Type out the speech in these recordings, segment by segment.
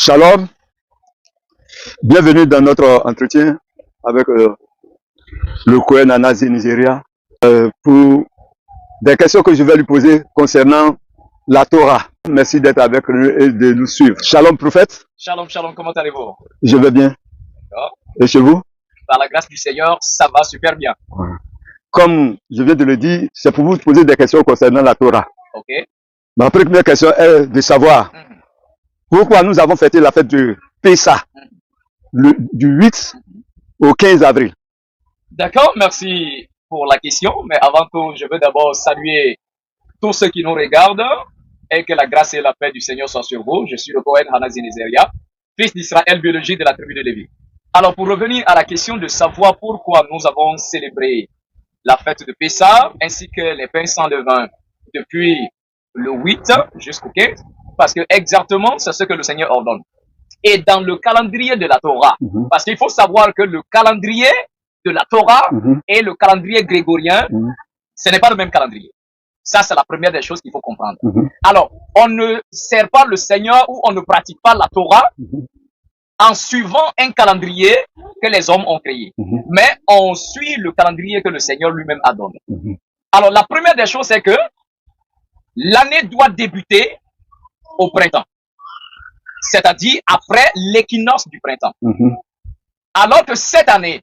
Shalom, bienvenue dans notre entretien avec le Cohen Anazi Nigeria pour des questions que je vais lui poser concernant la Torah. Merci d'être avec nous et de nous suivre. Shalom, prophète. Shalom, shalom, comment allez-vous? Je vais bien. D'accord. Et chez vous? Par la grâce du Seigneur, ça va super bien. Comme je viens de le dire, c'est pour vous poser des questions concernant la Torah. Ok. Ma première question est de savoir pourquoi nous avons fêté la fête de Pessah du 8 au 15 avril. D'accord, merci pour la question. Mais avant tout, je veux d'abord saluer tous ceux qui nous regardent et que la grâce et la paix du Seigneur soient sur vous. Je suis le Cohen Anazi Nigeria, fils d'Israël biologique de la tribu de Lévi. Alors, pour revenir à la question de savoir pourquoi nous avons célébré la fête de Pessah ainsi que les pains sans levain depuis le 8 jusqu'au 15, parce que exactement c'est ce que le Seigneur ordonne. Et dans le calendrier de la Torah, parce qu'il faut savoir que le calendrier de la Torah et le calendrier grégorien, ce n'est pas le même calendrier. Ça, c'est la première des choses qu'il faut comprendre. Alors, on ne sert pas le Seigneur ou on ne pratique pas la Torah en suivant un calendrier que les hommes ont créé. Mais on suit le calendrier que le Seigneur lui-même a donné. Alors, la première des choses, c'est que l'année doit débuter au printemps. C'est-à-dire après l'équinoxe du printemps. Alors que cette année,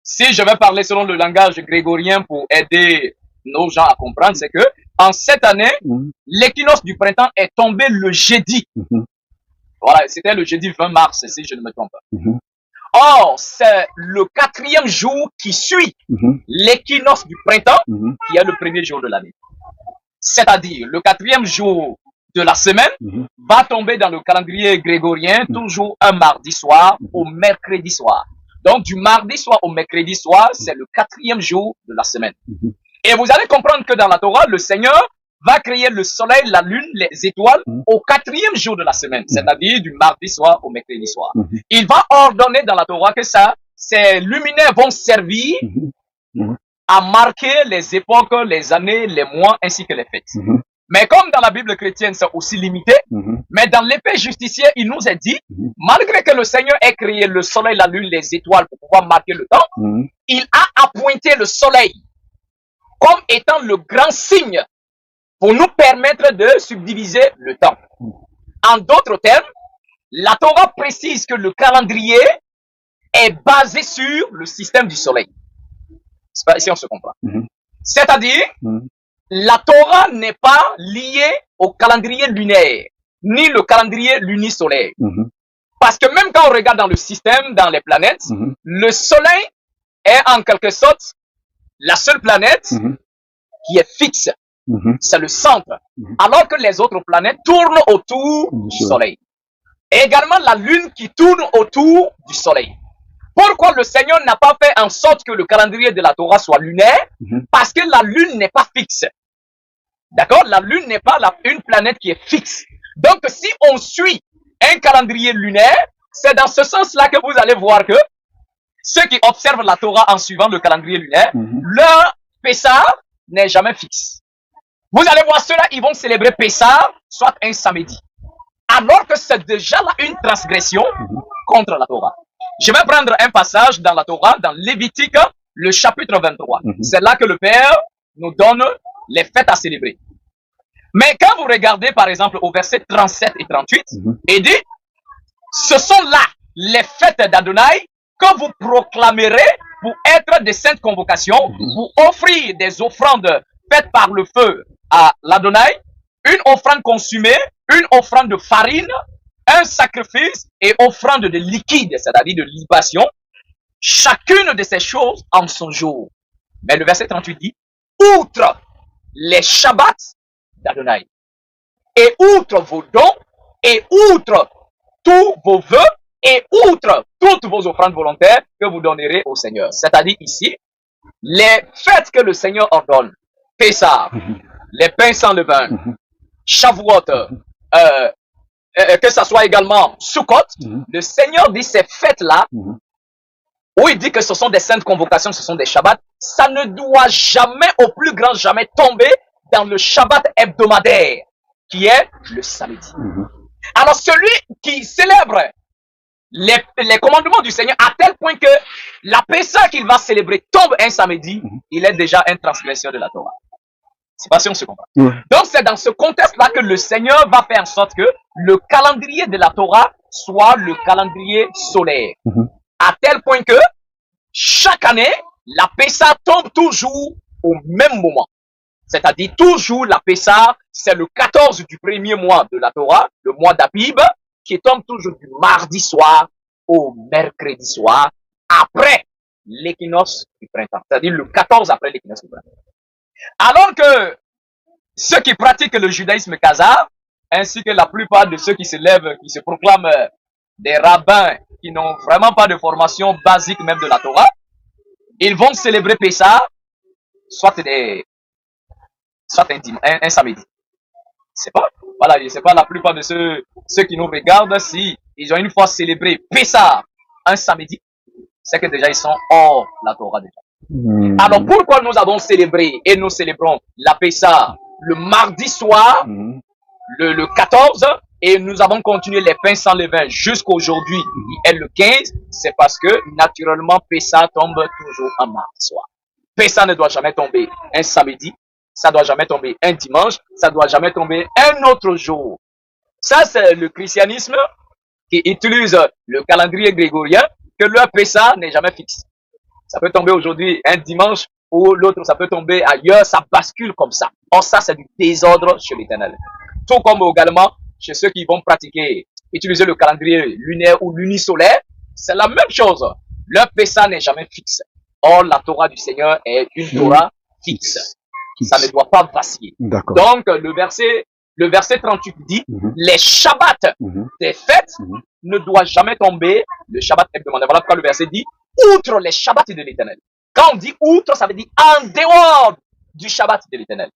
si je vais parler selon le langage grégorien pour aider nos gens à comprendre, c'est que en cette année, l'équinoxe du printemps est tombé le jeudi. Voilà, c'était le jeudi 20 mars, si je ne me trompe pas. Or, c'est le 4e jour qui suit l'équinoxe du printemps, qui est le 1er jour de l'année. C'est-à-dire, le 4e jour de la semaine va tomber dans le calendrier grégorien toujours un mardi soir au mercredi soir. Donc, du mardi soir au mercredi soir, c'est le 4e jour de la semaine. Et vous allez comprendre que dans la Torah, le Seigneur va créer le soleil, la lune, les étoiles au 4e jour de la semaine, c'est-à-dire du mardi soir au mercredi soir. Il va ordonner dans la Torah que ces luminaires vont servir à marquer les époques, les années, les mois, ainsi que les fêtes. Mais comme dans la Bible chrétienne, c'est aussi limité, mais dans l'épée justicière, il nous est dit, malgré que le Seigneur ait créé le soleil, la lune, les étoiles pour pouvoir marquer le temps, il a appointé le soleil comme étant le grand signe pour nous permettre de subdiviser le temps. En d'autres termes, la Torah précise que le calendrier est basé sur le système du soleil. C'est pas ici on se comprend. C'est-à-dire, la Torah n'est pas liée au calendrier lunaire, ni le calendrier lunisolaire. Parce que même quand on regarde dans le système, dans les planètes, le soleil est en quelque sorte la seule planète qui est fixe. C'est le centre. Alors que les autres planètes tournent autour du soleil. Et également la lune qui tourne autour du soleil. Pourquoi le Seigneur n'a pas fait en sorte que le calendrier de la Torah soit lunaire? Parce que la lune n'est pas fixe. D'accord? La lune n'est pas une planète qui est fixe. Donc si on suit un calendrier lunaire, c'est dans ce sens-là que vous allez voir que ceux qui observent la Torah en suivant le calendrier lunaire, leur Pessah n'est jamais fixe. Vous allez voir ceux-là, ils vont célébrer Pessah, soit un samedi. Alors que c'est déjà là une transgression contre la Torah. Je vais prendre un passage dans la Torah, dans Lévitique, le chapitre 23. C'est là que le Père nous donne les fêtes à célébrer. Mais quand vous regardez, par exemple, au verset 37 et 38, il dit, ce sont là les fêtes d'Adonai que vous proclamerez pour être des saintes convocations, pour offrir des offrandes faites par le feu à l'Adonai, une offrande consumée, une offrande de farine, un sacrifice et offrande de liquide, c'est-à-dire de libation, chacune de ces choses en son jour. Mais le verset 38 dit, outre les Shabbats d'Adonai, et outre vos dons, et outre tous vos vœux, et outre toutes vos offrandes volontaires que vous donnerez au Seigneur. C'est-à-dire ici, les fêtes que le Seigneur ordonne, Pessah, les pains sans levain, Shavuot, que ça soit également Sukkot, le Seigneur dit ces fêtes-là, où il dit que ce sont des saintes convocations, ce sont des Shabbats, ça ne doit jamais, au plus grand jamais, tomber dans le Shabbat hebdomadaire, qui est le samedi. Alors celui qui célèbre les commandements du Seigneur à tel point que la Pessa qu'il va célébrer tombe un samedi, il est déjà un transgresseur de la Torah. C'est pas si on se comprend. Ouais. Donc c'est dans ce contexte-là que le Seigneur va faire en sorte que le calendrier de la Torah soit le calendrier solaire. À tel point que chaque année, la Pessa tombe toujours au même moment. C'est-à-dire toujours la Pessa, c'est le 14 du premier mois de la Torah, le mois d'Abib, qui tombe toujours du mardi soir au mercredi soir, après l'équinoxe du printemps. C'est-à-dire le 14 après l'équinoxe du printemps. Alors que ceux qui pratiquent le judaïsme khazar, ainsi que la plupart de ceux qui se lèvent, qui se proclament des rabbins qui n'ont vraiment pas de formation basique même de la Torah, ils vont célébrer Pessah soit un samedi. C'est pas, voilà, je sais pas la plupart de ceux qui nous regardent, si ils ont une fois célébré Pessah un samedi, c'est que déjà ils sont hors la Torah déjà. Alors pourquoi nous avons célébré et nous célébrons la Pessah le mardi soir, le 14, et nous avons continué les pains sans levain jusqu'aujourd'hui, qui est le 15, c'est parce que naturellement Pessah tombe toujours un mardi soir. Pessah ne doit jamais tomber un samedi, ça doit jamais tomber un dimanche, ça doit jamais tomber un autre jour. Ça, c'est le christianisme qui utilise le calendrier grégorien, que leur Pessah n'est jamais fixe. Ça peut tomber aujourd'hui un dimanche, ou l'autre, ça peut tomber ailleurs, ça bascule comme ça. Or, ça, c'est du désordre chez l'Éternel. Tout comme également chez ceux qui vont pratiquer, utiliser le calendrier lunaire ou lunisolaire, c'est la même chose. Leur Pessah n'est jamais fixe. Or, la Torah du Seigneur est une Torah fixe. Ça ne doit pas vaciller. Donc, le verset 38 dit, les Shabbats des fêtes ne doivent jamais tomber, le Shabbat hebdomadaire. Voilà pourquoi le verset dit, outre les Shabbats de l'Éternel. Quand on dit outre, ça veut dire en dehors du Shabbat de l'Éternel.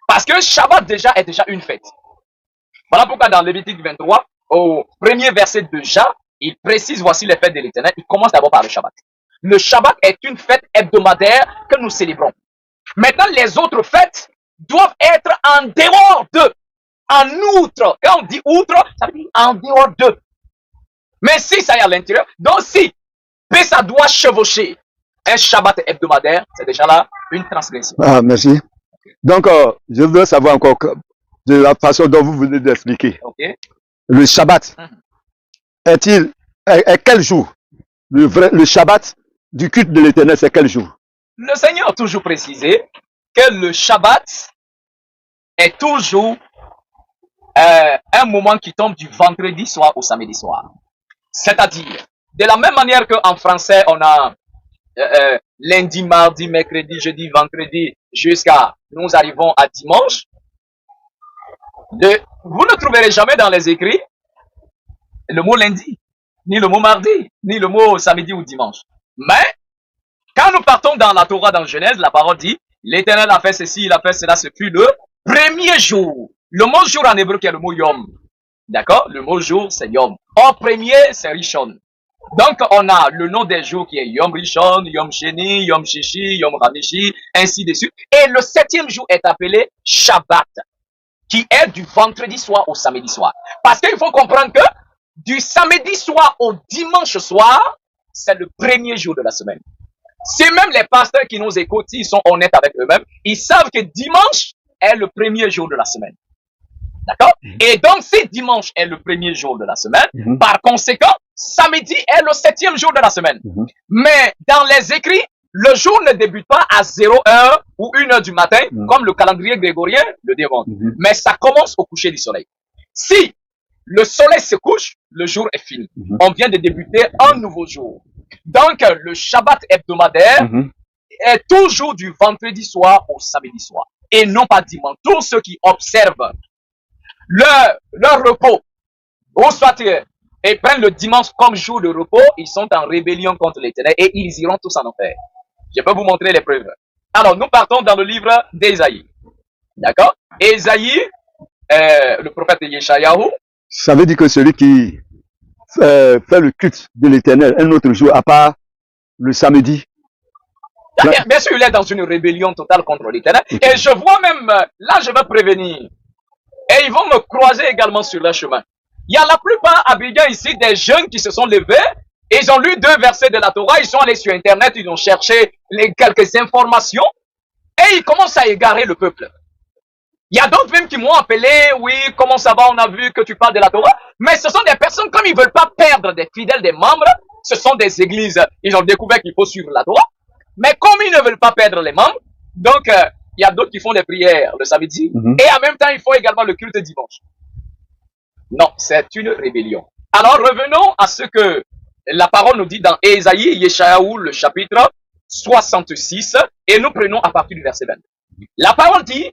Parce que Shabbat déjà est déjà une fête. Voilà pourquoi dans Lévitique 23, au premier verset de Ja, il précise voici les fêtes de l'Éternel. Il commence d'abord par le Shabbat. Le Shabbat est une fête hebdomadaire que nous célébrons. Maintenant, les autres fêtes doivent être en dehors d'eux. En outre. Quand on dit outre, ça veut dire en dehors d'eux. Mais si ça est à l'intérieur, donc si ça doit chevaucher un Shabbat hebdomadaire, c'est déjà là une transgression. Ah, merci. Donc, je voudrais savoir encore de la façon dont vous venez d'expliquer. Le Shabbat est quel jour? Le Shabbat du culte de l'Éternel, c'est quel jour? Le Seigneur a toujours précisé que le Shabbat est toujours un moment qui tombe du vendredi soir au samedi soir. C'est-à-dire, de la même manière qu'en français, on a lundi, mardi, mercredi, jeudi, vendredi, jusqu'à nous arrivons à dimanche, vous ne trouverez jamais dans les écrits le mot lundi, ni le mot mardi, ni le mot samedi ou dimanche. Mais, quand nous partons dans la Torah, dans Genèse, la parole dit, l'Éternel a fait ceci, il a fait cela, ce fut le premier jour. Le mot jour en hébreu qui est le mot yom. D'accord? Le mot jour, c'est yom. Or, premier, c'est rishon. Donc, on a le nom des jours qui est Yom Rishon, Yom Sheni, Yom Shishi, Yom Hamishi, ainsi de suite. Et le 7e jour est appelé Shabbat, qui est du vendredi soir au samedi soir. Parce qu'il faut comprendre que du samedi soir au dimanche soir, c'est le premier jour de la semaine. Si même les pasteurs qui nous écoutent, ils sont honnêtes avec eux-mêmes, ils savent que dimanche est le premier jour de la semaine. D'accord? Et donc, si dimanche est le premier jour de la semaine, par conséquent, samedi est le 7e jour de la semaine. Mais dans les écrits, le jour ne débute pas à 0h ou 1h du matin, comme le calendrier grégorien le demande. Mais ça commence au coucher du soleil. Si le soleil se couche, le jour est fini. On vient de débuter un nouveau jour. Donc, le Shabbat hebdomadaire est toujours du vendredi soir au samedi soir. Et non pas dimanche. Tous ceux qui observent leur repos, ou soit et prennent le dimanche comme jour de repos, ils sont en rébellion contre l'Éternel et ils iront tous en enfer. Je peux vous montrer les preuves. Alors, nous partons dans le livre d'Ésaïe. D'accord? Ésaïe, le prophète Yeshayahu. Ça veut dire que celui qui fait le culte de l'Éternel un autre jour, à part le samedi. Bien sûr, il est dans une rébellion totale contre l'Éternel. Et je vois même, là je vais prévenir. Et ils vont me croiser également sur leur chemin. Il y a la plupart, Abidjan ici, des jeunes qui se sont levés, ils ont lu 2 versets de la Torah, ils sont allés sur Internet, ils ont cherché quelques informations, et ils commencent à égarer le peuple. Il y a d'autres même qui m'ont appelé, oui, comment ça va, on a vu que tu parles de la Torah, mais ce sont des personnes, comme ils veulent pas perdre des fidèles, des membres, ce sont des églises, ils ont découvert qu'il faut suivre la Torah, mais comme ils ne veulent pas perdre les membres, donc il y a d'autres qui font des prières le samedi, et en même temps, ils font également le culte dimanche. Non, c'est une rébellion. Alors revenons à ce que la parole nous dit dans Ésaïe, Yeshayahu, le chapitre 66, et nous prenons à partir du verset 20. La parole dit,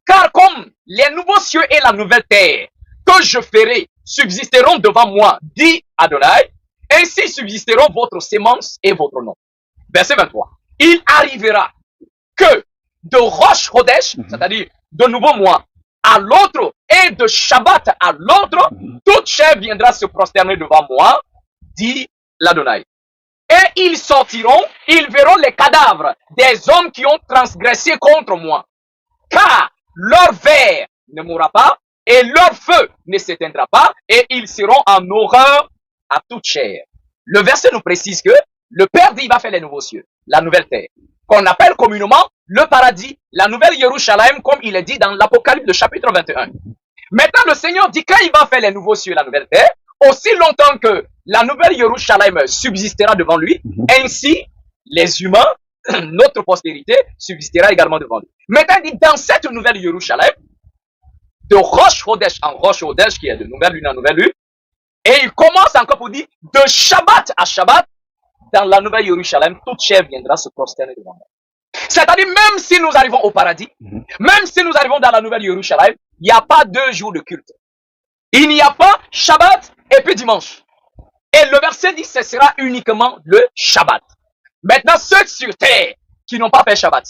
car comme les nouveaux cieux et la nouvelle terre que je ferai subsisteront devant moi, dit Adonai, ainsi subsisteront votre sémence et votre nom. Verset 23. Il arrivera que de Rosh Hodesh, c'est-à-dire de nouveau mois, à l'autre, et de Shabbat à l'autre, toute chair viendra se prosterner devant moi, dit l'Adonai. Et ils sortiront, ils verront les cadavres des hommes qui ont transgressé contre moi. Car leur ver ne mourra pas, et leur feu ne s'éteindra pas, et ils seront en horreur à toute chair. Le verset nous précise que le Père dit, il va faire les nouveaux cieux, la nouvelle terre, qu'on appelle communément le paradis, la nouvelle Jérusalem, comme il est dit dans l'Apocalypse de chapitre 21. Maintenant, le Seigneur dit, quand il va faire les nouveaux cieux, la nouvelle terre, aussi longtemps que la nouvelle Jérusalem subsistera devant lui, ainsi, les humains, notre postérité, subsistera également devant lui. Maintenant, il dit, dans cette nouvelle Jérusalem, de Rosh Hodesh en Rosh Hodesh, qui est de nouvelle lune en nouvelle lune, et il commence encore pour dire, de Shabbat à Shabbat, dans la nouvelle Jérusalem, toute chair viendra se prosterner devant moi. C'est-à-dire, même si nous arrivons au paradis, même si nous arrivons dans la nouvelle Jérusalem, il n'y a pas 2 jours de culte. Il n'y a pas Shabbat et puis dimanche. Et le verset dit, ce sera uniquement le Shabbat. Maintenant, ceux sur terre qui n'ont pas fait Shabbat,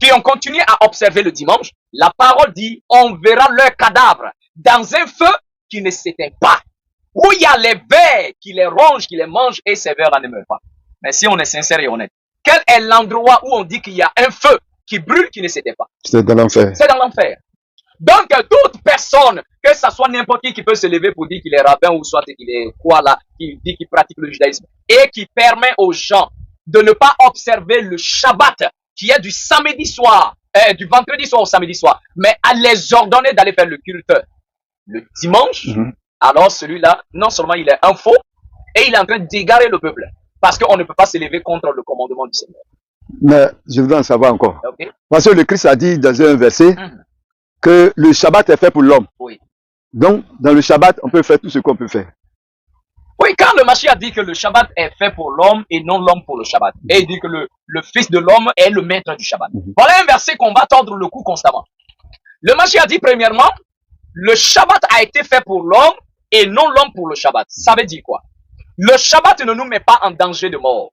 qui ont continué à observer le dimanche, la parole dit, on verra leur cadavre dans un feu qui ne s'éteint pas. Où il y a les vers qui les rongent, qui les mangent, et ces vers-là ne meurent pas. Mais si on est sincère et honnête, quel est l'endroit où on dit qu'il y a un feu qui brûle, qui ne s'éteint pas? C'est dans l'enfer. C'est dans l'enfer. Donc, toute personne, que ce soit n'importe qui peut se lever pour dire qu'il est rabbin ou soit qu'il est quoi là, qui dit qu'il pratique le judaïsme, et qui permet aux gens de ne pas observer le Shabbat, qui est du samedi soir, du vendredi soir au samedi soir, mais à les ordonner d'aller faire le culte le dimanche, alors celui-là, non seulement il est un faux, et il est en train d'égarer le peuple. Parce qu'on ne peut pas se lever contre le commandement du Seigneur. Mais je voudrais en savoir encore. Okay. Parce que le Christ a dit dans un verset que le Shabbat est fait pour l'homme. Oui. Donc, dans le Shabbat, on peut faire tout ce qu'on peut faire. Oui, quand le Mashiach a dit que le Shabbat est fait pour l'homme et non l'homme pour le Shabbat. Et il dit que le Fils de l'homme est le maître du Shabbat. Voilà un verset qu'on va tordre le cou constamment. Le Mashiach a dit premièrement, le Shabbat a été fait pour l'homme et non l'homme pour le Shabbat. Ça veut dire quoi? Le Shabbat ne nous met pas en danger de mort.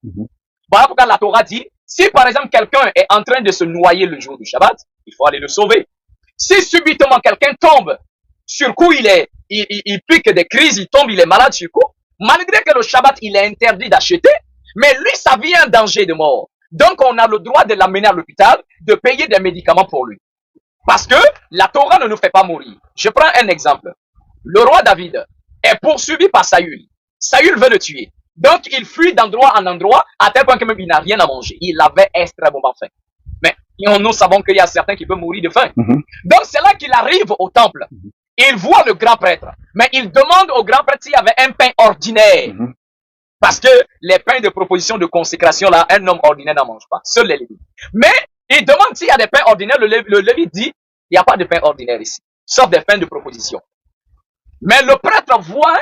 Voilà pourquoi la Torah dit, si par exemple quelqu'un est en train de se noyer le jour du Shabbat, il faut aller le sauver. Si subitement quelqu'un tombe, sur coup il pique des crises, il tombe, il est malade sur coup, malgré que le Shabbat il est interdit d'acheter, mais lui ça vient en danger de mort. Donc on a le droit de l'amener à l'hôpital, de payer des médicaments pour lui. Parce que la Torah ne nous fait pas mourir. Je prends un exemple. Le roi David est poursuivi par Saül. Saül veut le tuer. Donc, il fuit d'endroit en endroit, à tel point que même il n'a rien à manger. Il avait extrêmement faim. Mais nous savons qu'il y a certains qui peuvent mourir de faim. Donc, c'est là qu'il arrive au temple. Il voit le grand prêtre. Mais il demande au grand prêtre s'il y avait un pain ordinaire. Parce que les pains de proposition de consécration, là, un homme ordinaire n'en mange pas. Seuls les Lévites. Mais il demande s'il y a des pains ordinaires. Le Lévite dit, il n'y a pas de pain ordinaire ici. Sauf des pains de proposition. Mais le prêtre voit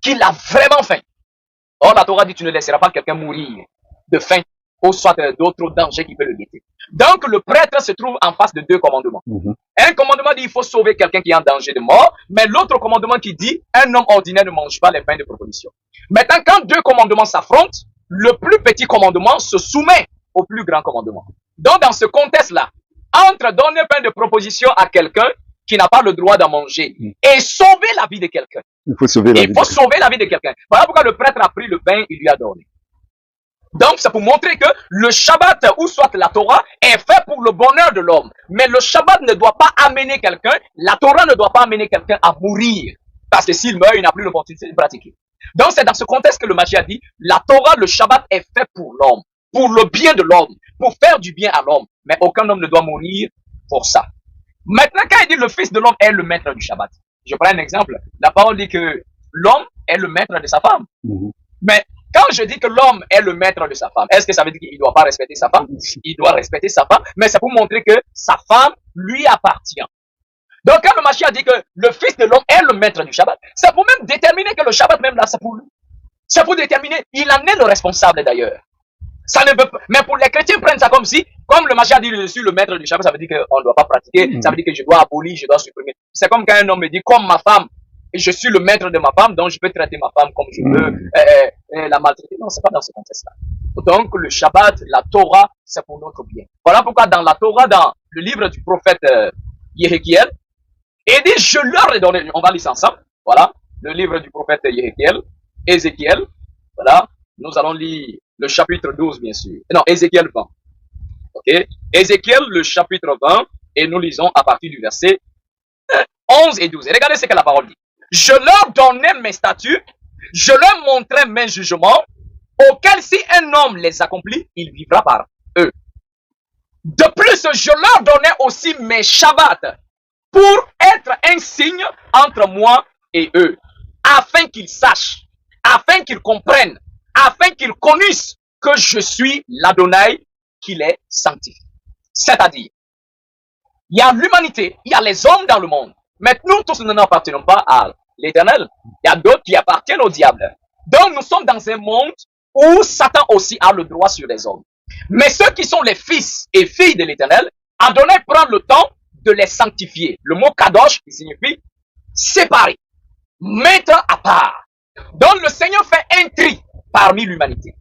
qu'il a vraiment faim. Or, la Torah dit, tu ne laisseras pas quelqu'un mourir de faim, ou soit d'autres dangers qui peuvent le guetter. Donc, le prêtre se trouve en face de 2 commandements. Un commandement dit, il faut sauver quelqu'un qui est en danger de mort, mais l'autre commandement qui dit, un homme ordinaire ne mange pas les pains de proposition. Maintenant, quand 2 commandements s'affrontent, le plus petit commandement se soumet au plus grand commandement. Donc, dans ce contexte-là, entre donner pain de proposition à quelqu'un qui n'a pas le droit d'en manger et sauver la vie de quelqu'un. Il faut sauver la vie de quelqu'un. Voilà pourquoi le prêtre a pris le pain, il lui a donné. Donc, c'est pour montrer que le Shabbat, ou soit la Torah, est fait pour le bonheur de l'homme. Mais le Shabbat ne doit pas amener quelqu'un, la Torah ne doit pas amener quelqu'un à mourir. Parce que s'il meurt, il n'a plus l'opportunité de pratiquer. Donc c'est dans ce contexte que le Mashiach dit, la Torah, le Shabbat est fait pour l'homme, pour le bien de l'homme, pour faire du bien à l'homme. Mais aucun homme ne doit mourir pour ça. Maintenant, quand il dit le Fils de l'homme est le maître du Shabbat, je prends un exemple. La parole dit que l'homme est le maître de sa femme. Mais quand je dis que l'homme est le maître de sa femme, est-ce que ça veut dire qu'il ne doit pas respecter sa femme? Il doit respecter sa femme, mais c'est pour montrer que sa femme lui appartient. Donc quand le Mashiach dit que le Fils de l'homme est le maître du Shabbat, c'est pour même déterminer que le Shabbat même là, c'est pour lui. C'est pour déterminer, il en est le responsable d'ailleurs. Ça ne veut pas, mais pour les chrétiens prennent ça comme si, comme le Mashiach dit je suis le maître du Shabbat, ça veut dire qu'on ne doit pas pratiquer, ça veut dire que je dois abolir, je dois supprimer. C'est comme quand un homme me dit, comme ma femme, et je suis le maître de ma femme, donc je peux traiter ma femme comme je veux, la maltraiter. Non, c'est pas dans ce contexte-là. Donc le Shabbat, la Torah, c'est pour notre bien. Voilà pourquoi dans la Torah, dans le livre du prophète Yéhéchiel, il dit, je leur ai donné, on va lire ça ensemble, voilà, le livre du prophète Yéhéchiel, Ézéchiel, voilà, nous allons lire le chapitre 12, bien sûr. Non, Ézéchiel 20. Ok? Ézéchiel, le chapitre 20, et nous lisons à partir du verset 11 et 12. Et regardez ce que la parole dit. Je leur donnais mes statuts, je leur montrais mes jugements, auxquels si un homme les accomplit, il vivra par eux. De plus, je leur donnais aussi mes shabbats pour être un signe entre moi et eux, afin qu'ils sachent, afin qu'ils comprennent, afin qu'ils connaissent que je suis l'Adonai qui les sanctifie. C'est-à-dire, il y a l'humanité, il y a les hommes dans le monde, mais nous tous nous n'appartenons pas à l'Éternel. Il y a d'autres qui appartiennent au diable. Donc nous sommes dans un monde où Satan aussi a le droit sur les hommes. Mais ceux qui sont les fils et filles de l'Éternel, Adonai prend le temps de les sanctifier. Le mot kadosh, qui signifie séparer, mettre à part. Donc le Seigneur fait un tri parmi l'humanité.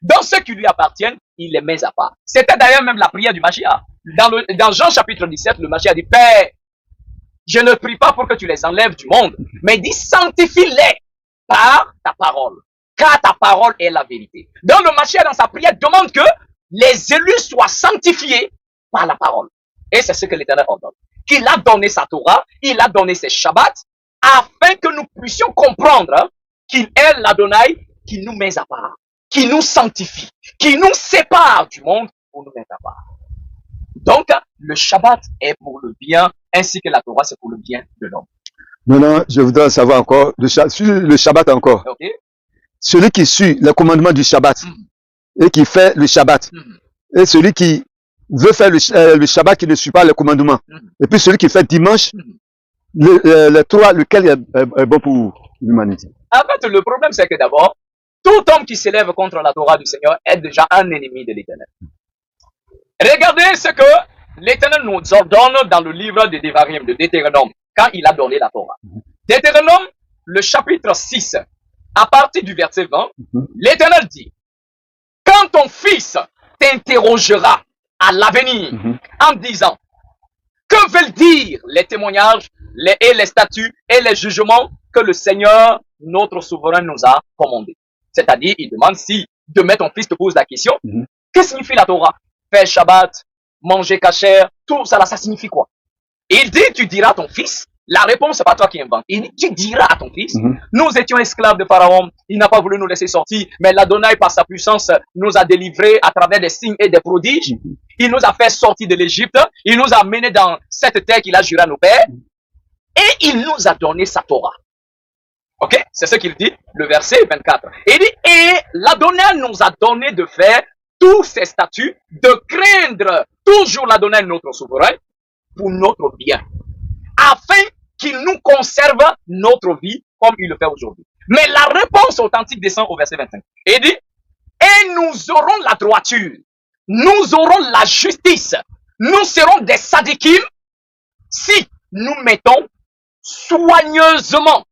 Dans ceux qui lui appartiennent, il les met à part. C'était d'ailleurs même la prière du Mashiach. Dans Jean chapitre 17, le Mashiach dit, Père, je ne prie pas pour que tu les enlèves du monde, mais dis sanctifie-les par ta parole. Car ta parole est la vérité. Donc le Mashiach dans sa prière demande que les élus soient sanctifiés par la parole. Et c'est ce que l'Éternel ordonne. Qu'il a donné sa Torah, il a donné ses Shabbats, afin que nous puissions comprendre qu'il est l'Adonai qui nous met à part, qui nous sanctifie, qui nous sépare du monde pour nous mettre à part. Donc, le Shabbat est pour le bien, ainsi que la Torah, c'est pour le bien de l'homme. Maintenant, je voudrais savoir encore, sur le Shabbat encore. Okay? Celui qui suit le commandement du Shabbat et qui fait le Shabbat, et celui qui veut faire le Shabbat qui ne suit pas le commandement, et puis celui qui fait dimanche, le trois, lequel est bon pour l'humanité? En fait, le problème, c'est que d'abord, tout homme qui s'élève contre la Torah du Seigneur est déjà un ennemi de l'Éternel. Regardez ce que l'Éternel nous ordonne dans le livre de Devarim, de Deutéronome, quand il a donné la Torah. Deutéronome, le chapitre 6, à partir du verset 20, l'Éternel dit, quand ton fils t'interrogera à l'avenir en disant, que veulent dire les témoignages et les statuts et les jugements que le Seigneur, notre souverain, nous a commandés? C'est-à-dire, il demande si demain ton fils te pose la question, que signifie la Torah? Faire Shabbat, manger kasher, tout ça là, ça signifie quoi? Il dit, tu diras à ton fils, la réponse, c'est pas toi qui inventes. Il dit, tu diras à ton fils, nous étions esclaves de Pharaon, il n'a pas voulu nous laisser sortir, mais l'Adonai, par sa puissance, nous a délivrés à travers des signes et des prodiges. Il nous a fait sortir de l'Égypte, il nous a menés dans cette terre qu'il a juré à nos pères, et il nous a donné sa Torah. Ok? C'est ce qu'il dit, le verset 24. Il dit, et l'Adonai nous a donné de faire tous ces statuts, de craindre toujours l'Adonai notre souverain pour notre bien, afin qu'il nous conserve notre vie comme il le fait aujourd'hui. Mais la réponse authentique descend au verset 25. Il dit, et nous aurons la droiture, nous aurons la justice, nous serons des sadikim si nous mettons soigneusement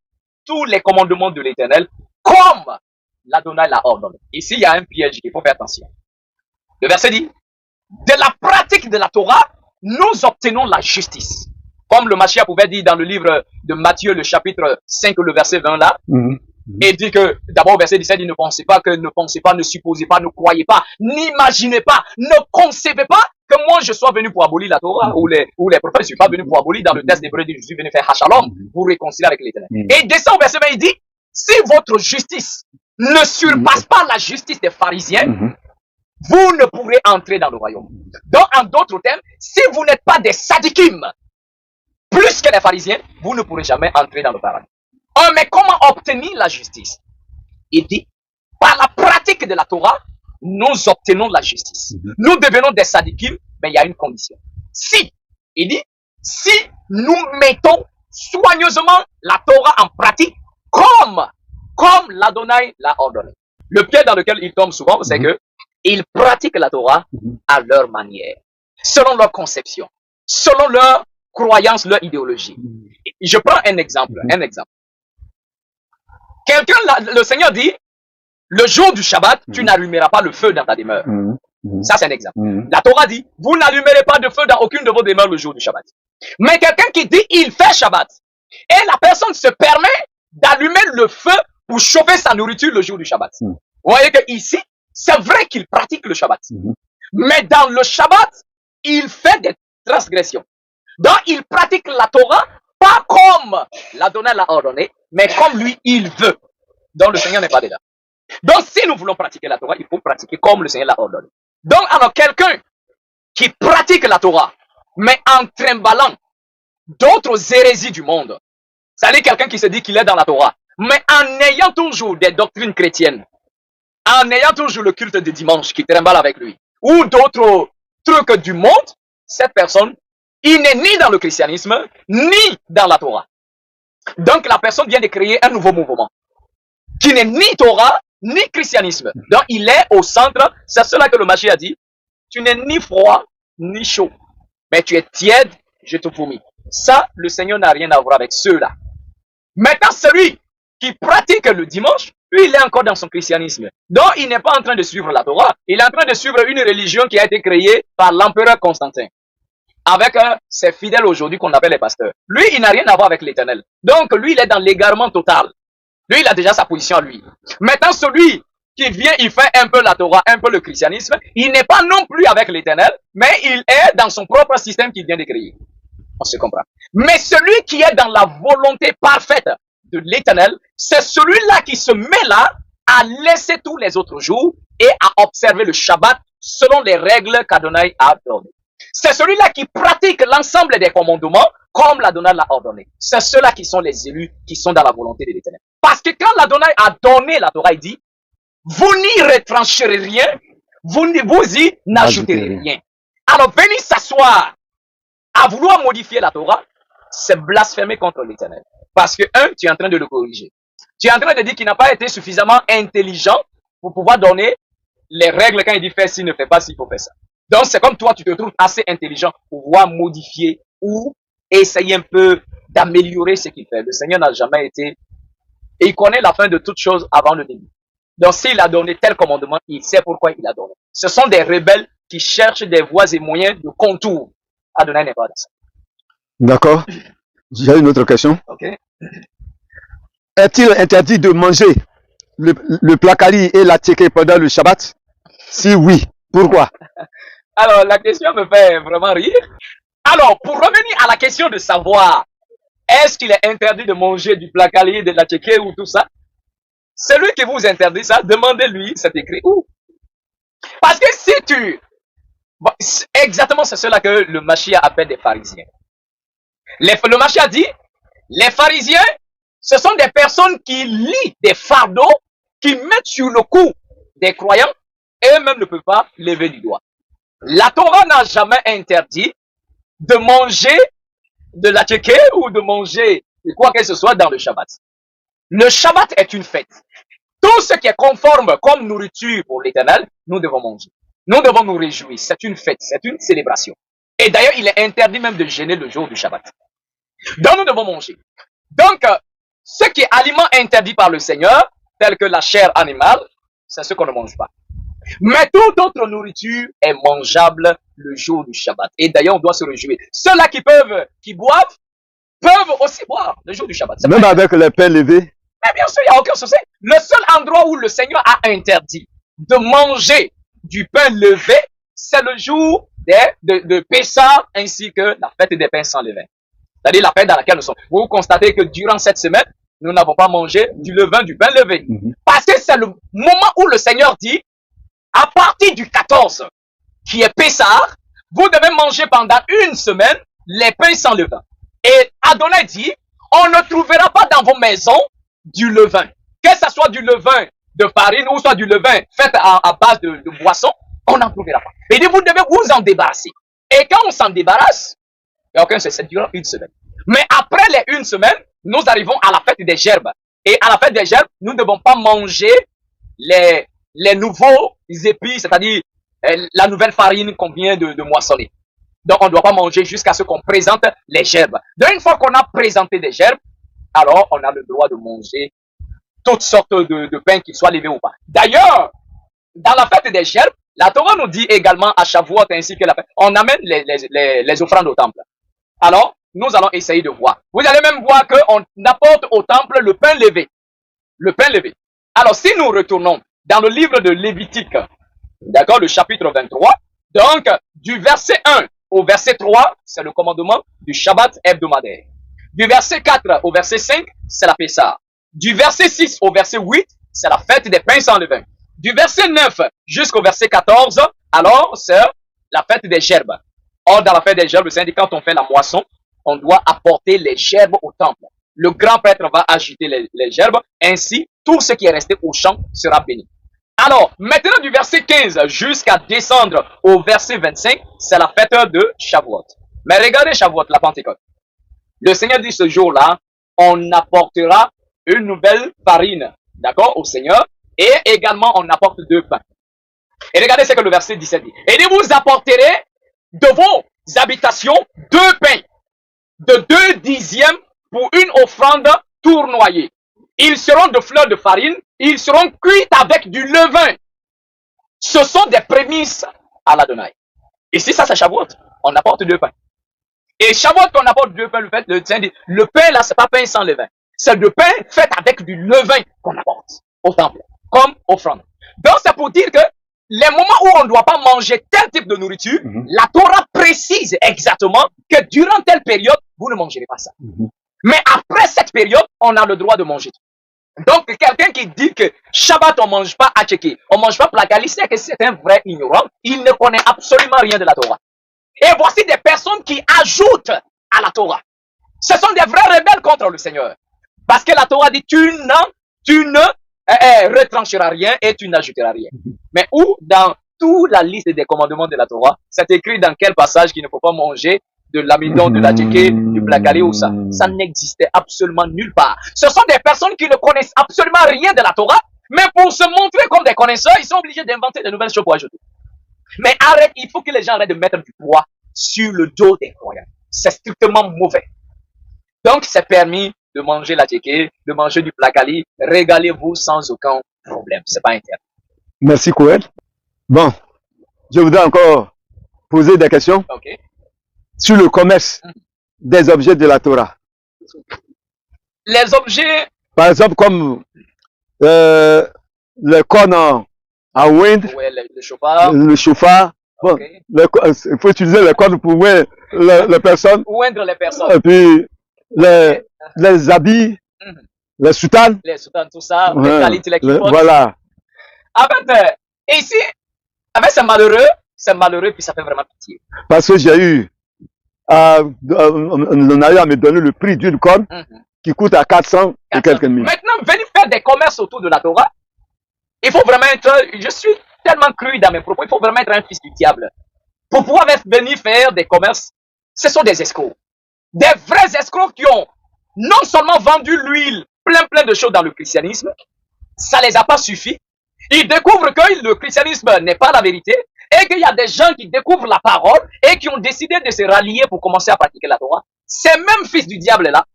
tous les commandements de l'Éternel comme l'Adonai l'a ordonné. Ici, il y a un piège, il faut faire attention. Le verset dit, de la pratique de la Torah, nous obtenons la justice. Comme le Mashiach pouvait dire dans le livre de Matthieu, le chapitre 5, le verset 20 là, et dit que, d'abord au verset 17, il ne pensez pas, ne supposez pas, ne croyez pas, n'imaginez pas, ne concevez pas que moi je sois venu pour abolir la Torah ou les prophètes, je suis pas venu pour abolir. Dans le texte d'Hébreu, je suis venu faire Hachalom pour réconcilier avec l'Éternel. Et il descend au verset 20, il dit, si votre justice ne surpasse pas la justice des pharisiens, vous ne pourrez entrer dans le royaume. Donc, en d'autres termes, si vous n'êtes pas des sadikim plus que les pharisiens, vous ne pourrez jamais entrer dans le paradis. Oh, mais comment obtenir la justice? Il dit, par la pratique de la Torah, nous obtenons la justice. Nous devenons des sadikim, mais il y a une condition. Il dit, si nous mettons soigneusement la Torah en pratique, comme l'Adonai l'a ordonné. Le piège dans lequel ils tombent souvent, c'est que ils pratiquent la Torah à leur manière, selon leur conception, selon leur croyance, leur idéologie. Je prends un exemple. Le Seigneur dit, le jour du Shabbat, tu n'allumeras pas le feu dans ta demeure. Ça, c'est un exemple. La Torah dit, vous n'allumerez pas de feu dans aucune de vos demeures le jour du Shabbat. Mais quelqu'un qui dit, il fait Shabbat, et la personne se permet d'allumer le feu pour chauffer sa nourriture le jour du Shabbat. Vous voyez que ici, c'est vrai qu'il pratique le Shabbat. Mais dans le Shabbat, il fait des transgressions. Donc, il pratique la Torah, pas comme l'Adonai l'a ordonné, mais comme lui, il veut. Donc, le Seigneur n'est pas dedans. Donc, si nous voulons pratiquer la Torah, il faut pratiquer comme le Seigneur l'a ordonné. Donc, alors, quelqu'un qui pratique la Torah, mais en trimballant d'autres hérésies du monde, c'est-à-dire quelqu'un qui se dit qu'il est dans la Torah, mais en ayant toujours des doctrines chrétiennes, en ayant toujours le culte de dimanche qui trimballe avec lui, ou d'autres trucs du monde, cette personne, il n'est ni dans le christianisme, ni dans la Torah. Donc, la personne vient de créer un nouveau mouvement, qui n'est ni Torah, ni christianisme. Donc, il est au centre. C'est cela que le Mashiach a dit. Tu n'es ni froid, ni chaud. Mais tu es tiède, je te vomis. Ça, le Seigneur n'a rien à voir avec ceux-là. Maintenant, celui qui pratique le dimanche, lui, il est encore dans son christianisme. Donc, il n'est pas en train de suivre la Torah. Il est en train de suivre une religion qui a été créée par l'empereur Constantin. Avec ses fidèles aujourd'hui qu'on appelle les pasteurs. Lui, il n'a rien à voir avec l'Éternel. Donc, lui, il est dans l'égarement total. Lui, il a déjà sa position à lui. Maintenant, celui qui vient, il fait un peu la Torah, un peu le christianisme, il n'est pas non plus avec l'Éternel, mais il est dans son propre système qu'il vient de créer. On se comprend. Mais celui qui est dans la volonté parfaite de l'Éternel, c'est celui-là qui se met là à laisser tous les autres jours et à observer le Shabbat selon les règles qu'Adonai a données. C'est celui-là qui pratique l'ensemble des commandements comme l'Adonai l'a ordonné. C'est ceux-là qui sont les élus, qui sont dans la volonté de l'Éternel. Parce que quand l'Adonai a donné la Torah, il dit, vous n'y retrancherez rien, vous y n'ajouterez rien. Alors, venir s'asseoir à vouloir modifier la Torah, c'est blasphémer contre l'Éternel. Parce que, tu es en train de le corriger. Tu es en train de dire qu'il n'a pas été suffisamment intelligent pour pouvoir donner les règles quand il dit fais ci, ne fais pas ci, il faut faire ça. Donc, c'est comme toi, tu te trouves assez intelligent pour pouvoir modifier ou essayer un peu d'améliorer ce qu'il fait. Le Seigneur n'a jamais été, et il connaît la fin de toutes choses avant le début. Donc, s'il a donné tel commandement, il sait pourquoi il a donné. Ce sont des rebelles qui cherchent des voies et moyens de contour. Adonai n'est pas dans ça. D'accord. J'ai une autre question. Ok. Est-il interdit de manger le placali et la tchéké pendant le Shabbat? Si oui, pourquoi? Alors, la question me fait vraiment rire. Alors, pour revenir à la question de savoir, est-ce qu'il est interdit de manger du placali, de la tchéké ou tout ça? Celui qui vous interdit ça, demandez-lui, c'est écrit où? Parce que si tu... Bon, exactement, c'est cela que le Mashiach appelle des pharisiens. Le Mashiach dit, les pharisiens, ce sont des personnes qui lient des fardeaux, qui mettent sur le cou des croyants, et eux-mêmes ne peuvent pas lever du doigt. La Torah n'a jamais interdit de manger de la tchéké ou de manger quoi que ce soit dans le Shabbat. Le Shabbat est une fête. Tout ce qui est conforme comme nourriture pour l'Éternel, nous devons manger. Nous devons nous réjouir. C'est une fête, c'est une célébration. Et d'ailleurs, il est interdit même de jeûner le jour du Shabbat. Donc, nous devons manger. Donc, ce qui est aliment interdit par le Seigneur, tel que la chair animale, c'est ce qu'on ne mange pas. Mais toute autre nourriture est mangeable le jour du Shabbat. Et d'ailleurs, on doit se réjouir. Ceux-là qui boivent, peuvent aussi boire le jour du Shabbat. Même avec les pains levés? Mais bien sûr, il n'y a aucun souci. Le seul endroit où le Seigneur a interdit de manger du pain levé, c'est le jour de Pessah ainsi que la fête des pains sans levain. C'est-à-dire la fête dans laquelle nous sommes. Vous constatez que durant cette semaine, nous n'avons pas mangé du levain, du pain levé. Parce que c'est le moment où le Seigneur dit, à partir du 14, qui est Pessah, vous devez manger pendant une semaine les pains sans levain. Et Adonai dit, on ne trouvera pas dans vos maisons du levain. Que ce soit du levain de farine ou soit du levain fait à base de boisson, on n'en trouvera pas. Et dit, vous devez vous en débarrasser. Et quand on s'en débarrasse, il n'y a aucun souci, c'est durant une semaine. Mais après les une semaine, nous arrivons à la fête des gerbes. Et à la fête des gerbes, nous ne devons pas manger les nouveaux épices, c'est-à-dire la nouvelle farine qu'on vient de moissonner. Donc, on ne doit pas manger jusqu'à ce qu'on présente les gerbes. Donc, une fois qu'on a présenté des gerbes, alors on a le droit de manger toutes sortes de pains, qu'ils soient levés ou pas. D'ailleurs, dans la fête des gerbes, la Torah nous dit également à Shavuot ainsi que la fête, on amène les offrandes au temple. Alors, nous allons essayer de voir. Vous allez même voir qu'on apporte au temple le pain levé. Le pain levé. Alors, si nous retournons dans le livre de Lévitique, d'accord, le chapitre 23, donc, du verset 1 au verset 3, c'est le commandement du Shabbat hebdomadaire. Du verset 4 au verset 5, c'est la Pessah. Du verset 6 au verset 8, c'est la fête des pains sans levain. Du verset 9 jusqu'au verset 14, alors, c'est la fête des gerbes. Or, dans la fête des gerbes, c'est quand on fait la moisson, on doit apporter les gerbes au temple. Le grand prêtre va agiter les gerbes, ainsi, tout ce qui est resté au champ sera béni. Alors, maintenant du verset 15 jusqu'à descendre au verset 25, c'est la fête de Shavuot. Mais regardez Shavuot, la Pentecôte. Le Seigneur dit ce jour-là, on apportera une nouvelle farine, d'accord, au Seigneur, et également on apporte 2 pains. Et regardez ce que le verset 17 dit. Et dit, vous apporterez de vos habitations 2 pains, de 2 dixièmes pour une offrande tournoyée. Ils seront de fleurs de farine, ils seront cuits avec du levain. Ce sont des prémices à l'Adonai. Et si ça, c'est Shavuot, on apporte 2 pains. Et Shavuot, qu'on apporte 2 pains, le pain là, c'est pas pain sans levain. C'est le pain fait avec du levain qu'on apporte au temple, comme offrande. Donc, c'est pour dire que les moments où on ne doit pas manger tel type de nourriture, la Torah précise exactement que durant telle période, vous ne mangerez pas ça. Mais après cette période, on a le droit de manger tout. Donc, quelqu'un qui dit que Shabbat, on ne mange pas atchéké, on ne mange pas plakali, c'est que c'est un vrai ignorant. Il ne connaît absolument rien de la Torah. Et voici des personnes qui ajoutent à la Torah. Ce sont des vrais rebelles contre le Seigneur. Parce que la Torah dit, tu ne retrancheras rien et tu n'ajouteras rien. Mais où, dans toute la liste des commandements de la Torah, c'est écrit dans quel passage qu'il ne faut pas manger de l'amidon, de la tchéké, du blacali ou ça. Ça n'existait absolument nulle part. Ce sont des personnes qui ne connaissent absolument rien de la Torah, mais pour se montrer comme des connaisseurs, ils sont obligés d'inventer de nouvelles choses pour ajouter. Mais arrête, il faut que les gens arrêtent de mettre du poids sur le dos des croyants. C'est strictement mauvais. Donc, c'est permis de manger la tchéké, de manger du blacali. Régalez-vous sans aucun problème. C'est pas interdit. Merci, Cohen. Bon, je voudrais encore poser des questions sur le commerce des objets de la Torah. Les objets... Par exemple, comme le corne à wind, le chauffard. Bon, il faut utiliser le corne pour oindre les personnes. Oindre les personnes. Et puis, les habits, les soutanes. Les soutanes, tout ça, les qualités, les kippotes. Voilà. En fait, ici, c'est malheureux, puis ça fait vraiment pitié. Parce que j'ai eu, on a eu à me donner le prix d'une corne qui coûte à 400 et quelques mille. Maintenant, venir faire des commerces autour de la Torah, il faut vraiment être, je suis tellement cru dans mes propos, il faut vraiment être un fils du diable. Pour pouvoir venir faire des commerces, ce sont des escrocs. Des vrais escrocs qui ont non seulement vendu l'huile, plein de choses dans le christianisme, ça les a pas suffi. Ils découvrent que le christianisme n'est pas la vérité et qu'il y a des gens qui découvrent la parole et qui ont décidé de se rallier pour commencer à pratiquer la Torah. Ces mêmes fils du diable là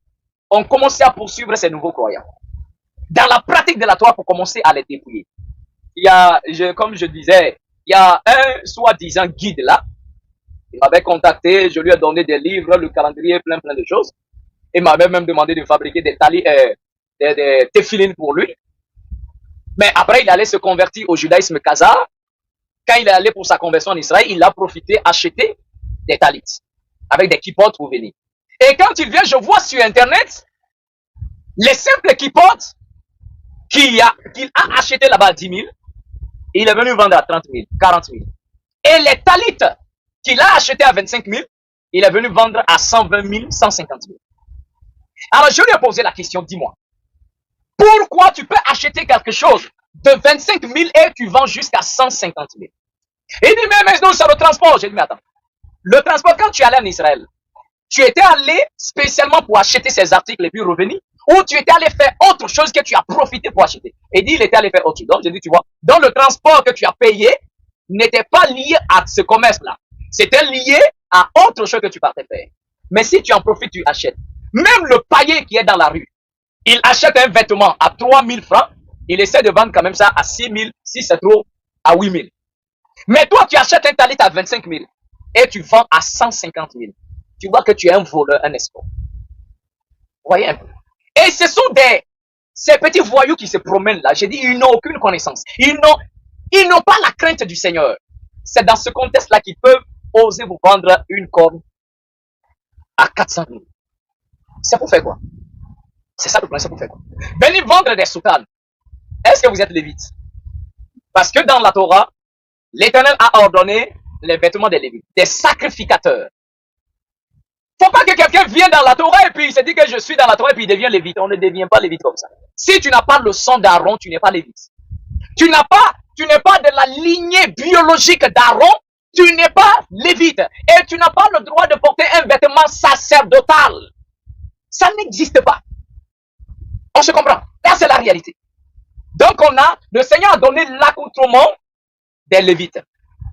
ont commencé à poursuivre ces nouveaux croyants dans la pratique de la Torah pour commencer à les dépouiller. Il y a, comme je disais, il y a un soi-disant guide là. Il m'avait contacté, je lui ai donné des livres, le calendrier, plein de choses. Il m'avait même demandé de fabriquer des téphilines pour lui. Mais après, il allait se convertir au judaïsme khazar. Quand il est allé pour sa conversion en Israël, il a profité, acheter des talits avec des kippotes pour venir. Et quand il vient, je vois sur Internet les simples kippotes qu'il a acheté là-bas à 10 000, il est venu vendre à 30 000, 40 000. Et les talits qu'il a acheté à 25 000, il est venu vendre à 120 000, 150 000. Alors je lui ai posé la question, dis-moi, pourquoi tu peux acheter quelque chose de 25 000 et tu vends jusqu'à 150 000? Il dit, mais non, c'est le transport. J'ai dit, mais attends, le transport, quand tu allais en Israël, tu étais allé spécialement pour acheter ces articles et puis revenir, ou tu étais allé faire autre chose que tu as profité pour acheter? Il dit, il était allé faire autre chose. Donc, j'ai dit, tu vois, dans le transport que tu as payé, n'était pas lié à ce commerce-là. C'était lié à autre chose que tu partais faire. Mais si tu en profites, tu achètes. Même le païen qui est dans la rue, il achète un vêtement à 3 000 francs, il essaie de vendre quand même ça à 6 000, si c'est trop, à 8 000. Mais toi, tu achètes un talit à 25 000 et tu vends à 150 000. Tu vois que tu es un voleur, un escroc. Vous voyez un peu. Et ce sont ces petits voyous qui se promènent là. J'ai dit, ils n'ont aucune connaissance. Ils n'ont pas la crainte du Seigneur. C'est dans ce contexte-là qu'ils peuvent oser vous vendre une corne à 400 000. C'est pour faire quoi? C'est ça le problème, c'est pour faire quoi? Venir vendre des soutanes. Est-ce que vous êtes lévite? Parce que dans la Torah, l'Éternel a ordonné les vêtements des lévites, des sacrificateurs. Faut pas que quelqu'un vienne dans la Torah et puis il se dit que je suis dans la Torah et puis il devient lévite. On ne devient pas lévite comme ça. Si tu n'as pas le sang d'Aaron, tu n'es pas lévite. Tu n'es pas de la lignée biologique d'Aaron, tu n'es pas lévite. Et tu n'as pas le droit de porter un vêtement sacerdotal. Ça n'existe pas. On se comprend. Là, c'est la réalité. Donc, le Seigneur a donné l'accoutrement des Lévites.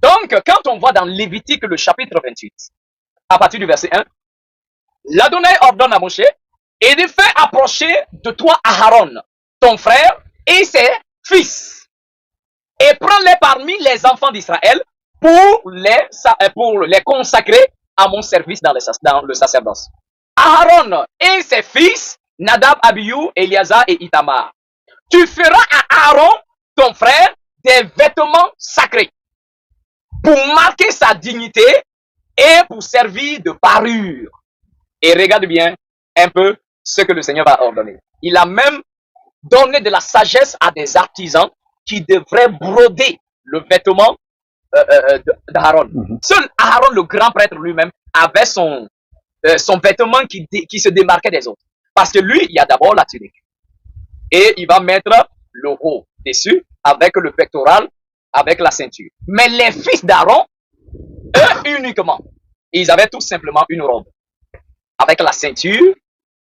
Donc, quand on voit dans Lévitique, le chapitre 28, à partir du verset 1, l'Adonai ordonne à Moshe, et il fait approcher de toi Aaron, ton frère, et ses fils, et prends-les parmi les enfants d'Israël pour les consacrer à mon service dans le sacerdoce. Aaron et ses fils, Nadab, Abihu, Eliazar et Itamar. Tu feras à Aaron, ton frère, des vêtements sacrés pour marquer sa dignité et pour servir de parure. Et regarde bien un peu ce que le Seigneur va ordonner. Il a même donné de la sagesse à des artisans qui devraient broder le vêtement d'Aaron. Seul Aaron, le grand prêtre lui-même, avait son vêtement qui se démarquait des autres. Parce que lui, il y a d'abord la tunique. Et il va mettre le haut dessus avec le pectoral, avec la ceinture. Mais les fils d'Aaron, eux uniquement, ils avaient tout simplement une robe avec la ceinture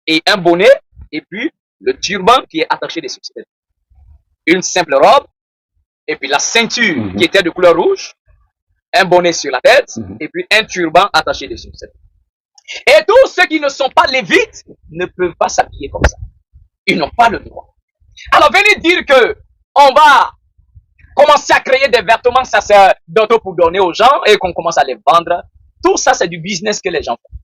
et un bonnet et puis le turban qui est attaché dessus. Une simple robe et puis la ceinture qui était de couleur rouge, un bonnet sur la tête et puis un turban attaché dessus. Et tous ceux qui ne sont pas lévites ne peuvent pas s'habiller comme ça. Ils n'ont pas le droit. Alors venez dire que on va commencer à créer des vêtements sacerdotaux pour donner aux gens et qu'on commence à les vendre. Tout ça, c'est du business que les gens font.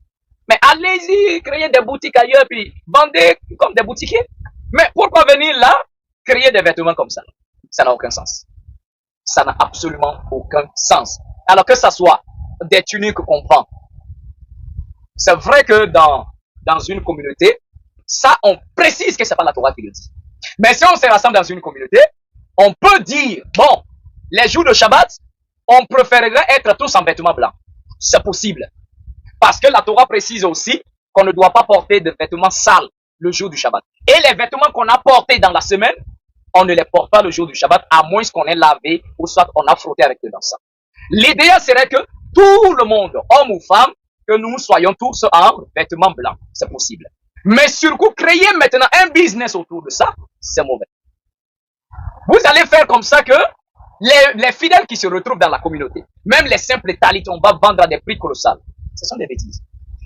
Mais allez-y, créez des boutiques ailleurs, puis vendez comme des boutiquiers. Mais pourquoi venir là, créer des vêtements comme ça? Ça n'a aucun sens. Ça n'a absolument aucun sens. Alors que ça soit des tuniques qu'on vend. C'est vrai que dans une communauté, ça, on précise que c'est pas la Torah qui le dit. Mais si on se rassemble dans une communauté, on peut dire, bon, les jours de Shabbat, on préférerait être tous en vêtements blancs. C'est possible. Parce que la Torah précise aussi qu'on ne doit pas porter de vêtements sales le jour du Shabbat. Et les vêtements qu'on a portés dans la semaine, on ne les porte pas le jour du Shabbat, à moins qu'on ait lavé ou soit on a frotté avec de l'encens. L'idéal serait que tout le monde, homme ou femme, que nous soyons tous en vêtements blancs. C'est possible. Mais surtout, créer maintenant un business autour de ça, c'est mauvais. Vous allez faire comme ça que les fidèles qui se retrouvent dans la communauté, même les simples talits, on va vendre à des prix colossaux. Ce sont des bêtises.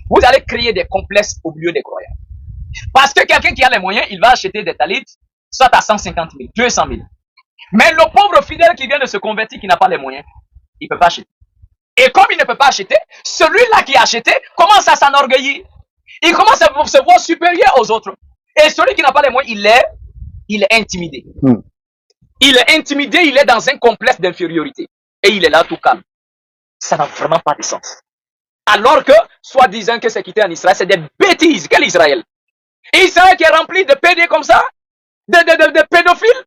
Vous allez créer des complexes au milieu des croyants. Parce que quelqu'un qui a les moyens, il va acheter des talits, soit à 150 000, 200 000. Mais le pauvre fidèle qui vient de se convertir, qui n'a pas les moyens, il ne peut pas acheter. Et comme il ne peut pas acheter, celui-là qui a acheté commence à s'enorgueillir. Il commence à se voir supérieur aux autres. Et celui qui n'a pas les moyens, il est intimidé. Il est intimidé, il est dans un complexe d'infériorité. et il est là tout calme. Ça n'a vraiment pas de sens. Alors que, soi-disant que c'est quitté en Israël, c'est des bêtises. Quel Israël? Israël qui est rempli de pédés comme ça, de pédophiles.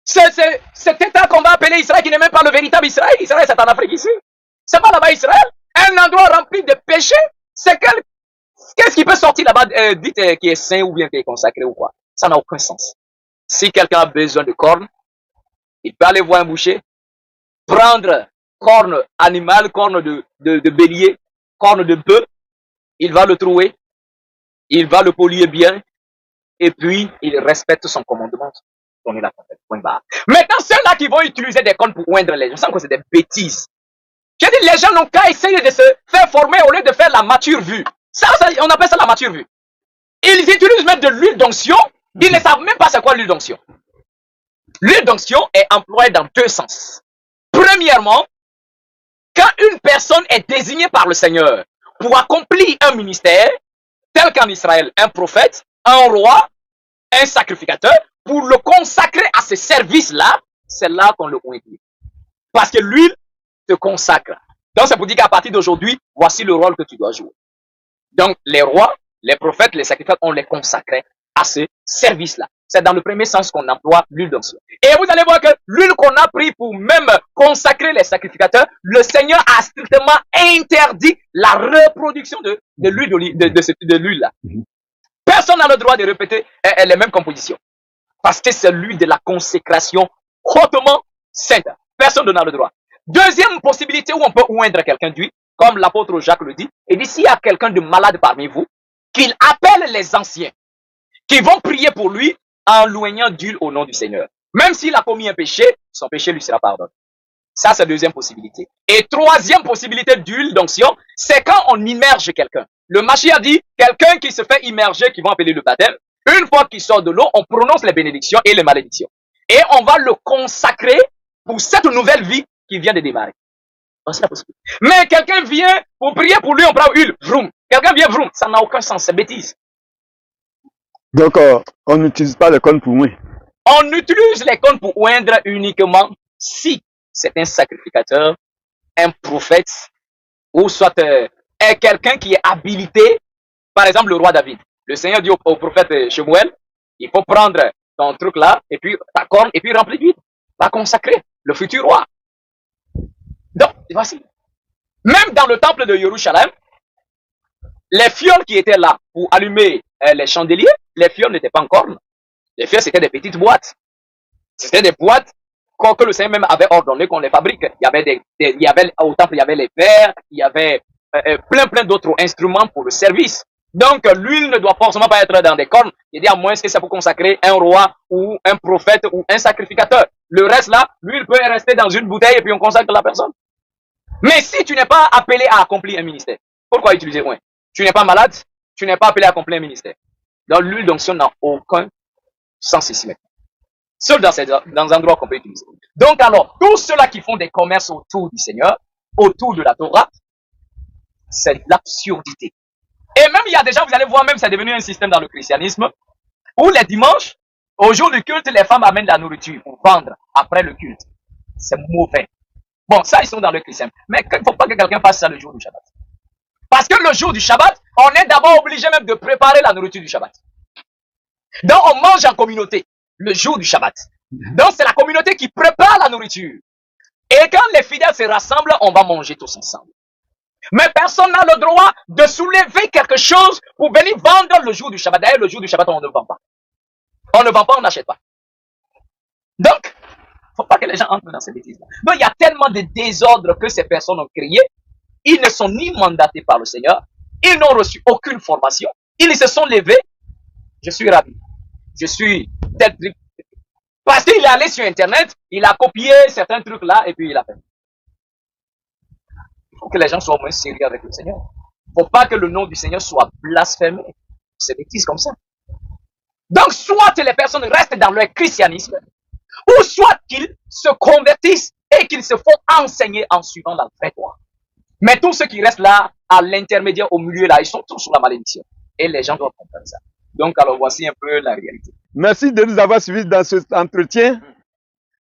Cet état qu'on va appeler Israël qui n'est même pas le véritable Israël. Israël, c'est en Afrique ici. C'est pas là-bas Israël. Un endroit rempli de péchés. Qu'est-ce qui peut sortir là-bas, dites qui est saint ou bien qui est consacré ou quoi? Ça n'a aucun sens. Si quelqu'un a besoin de cornes, il peut aller voir un boucher, prendre corne animale, corne de bélier, corne de bœuf, il va le trouer, il va le polir bien, et puis il respecte son commandement. Donner la tempête. Point barre. Maintenant, ceux-là qui vont utiliser des cornes pour oindre les gens, je sens que c'est des bêtises. Je dis, les gens n'ont qu'à essayer de se faire former au lieu de faire la mature vue. Ça, on appelle ça la mature vue. Ils utilisent même de l'huile d'onction, ils ne savent même pas c'est quoi l'huile d'onction. L'huile d'onction est employée dans deux sens. Premièrement, quand une personne est désignée par le Seigneur pour accomplir un ministère, tel qu'en Israël, un prophète, un roi, un sacrificateur, pour le consacrer à ce service-là, c'est là qu'on le conduit. Parce que l'huile te consacre. Donc, c'est pour dire qu'à partir d'aujourd'hui, voici le rôle que tu dois jouer. Donc, les rois, les prophètes, les sacrificateurs, on les consacrait à ce service-là. C'est dans le premier sens qu'on emploie l'huile d'onction. Et vous allez voir que l'huile qu'on a pris pour même consacrer les sacrificateurs, le Seigneur a strictement interdit la reproduction de l'huile de l'huile-là. Personne n'a le droit de répéter les mêmes compositions. Parce que c'est l'huile de la consécration hautement sainte. Personne n'a le droit. Deuxième possibilité où on peut oindre quelqu'un d'huile, comme l'apôtre Jacques le dit, il dit s'il y a quelqu'un de malade parmi vous, qu'il appelle les anciens, qui vont prier pour lui en loignant d'huile au nom du Seigneur. Même s'il a commis un péché, son péché lui sera pardonné. Ça, c'est la deuxième possibilité. Et troisième possibilité d'huile d'onction, c'est quand on immerge quelqu'un. Le Mashiach a dit, quelqu'un qui se fait immerger, qui vont appeler le baptême, une fois qu'il sort de l'eau, on prononce les bénédictions et les malédictions. Et on va le consacrer pour cette nouvelle vie qui vient de démarrer. C'est la possibilité. Mais quelqu'un vient pour prier pour lui, on prend huile, vroom. Quelqu'un vient, vroom. Ça n'a aucun sens, c'est bêtise. Donc, on n'utilise pas les cornes pour moi. On utilise les cornes pour oindre uniquement si c'est un sacrificateur, un prophète, ou soit quelqu'un qui est habilité, par exemple le roi David. Le Seigneur dit au prophète Shemuel, il faut prendre ton truc là, et puis ta corne, et puis remplir d'huile. Va consacrer le futur roi. Donc, voici. Même dans le temple de Jérusalem, les fioles qui étaient là pour allumer les chandeliers, les fioles n'étaient pas en corne. Les fioles, c'était des petites boîtes. C'était des boîtes que le Seigneur même avait ordonné qu'on les fabrique. Au temple, il y avait les verres, il y avait plein d'autres instruments pour le service. Donc, l'huile ne doit forcément pas être dans des cornes. Il dit à moins que c'est pour consacrer un roi ou un prophète ou un sacrificateur. Le reste là, l'huile peut rester dans une bouteille et puis on consacre la personne. Mais si tu n'es pas appelé à accomplir un ministère, pourquoi utiliser moins? Tu n'es pas malade, tu n'es pas appelé à accomplir un ministère. Donc, l'huile d'onction n'a aucun sens ici maintenant. Seul dans un endroit qu'on peut utiliser. Donc alors, tous ceux-là qui font des commerces autour du Seigneur, autour de la Torah, c'est l'absurdité. Et même il y a des gens, vous allez voir, même c'est devenu un système dans le christianisme, où les dimanches, au jour du culte, les femmes amènent la nourriture pour vendre après le culte. C'est mauvais. Bon, ça, ils sont dans le christianisme. Mais il ne faut pas que quelqu'un fasse ça le jour du Shabbat. Parce que le jour du Shabbat, on est d'abord obligé même de préparer la nourriture du Shabbat. Donc on mange en communauté le jour du Shabbat. Donc c'est la communauté qui prépare la nourriture. Et quand les fidèles se rassemblent, on va manger tous ensemble. Mais personne n'a le droit de soulever quelque chose pour venir vendre le jour du Shabbat. D'ailleurs, le jour du Shabbat, on ne vend pas. On ne vend pas, on n'achète pas. Donc, il ne faut pas que les gens entrent dans ces bêtises-là. Donc, il y a tellement de désordre que ces personnes ont créé. Ils ne sont ni mandatés par le Seigneur. Ils n'ont reçu aucune formation. Ils se sont levés. Je suis ravi. Je suis tel truc. Parce qu'il est allé sur Internet, il a copié certains trucs là et puis il a fait. Il faut que les gens soient moins sérieux avec le Seigneur. Il ne faut pas que le nom du Seigneur soit blasphémé. C'est bêtise comme ça. Donc, soit les personnes restent dans leur christianisme, ou soit qu'ils se convertissent et qu'ils se font enseigner en suivant la vraie voie. Mais tous ceux qui restent là, à l'intermédiaire, au milieu là, ils sont tous sous la malédiction. Et les gens doivent comprendre ça. Donc, alors, voici un peu la réalité. Merci de nous avoir suivis dans cet entretien.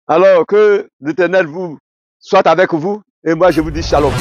Alors que l'Éternel vous soit avec vous. Et moi, je vous dis shalom.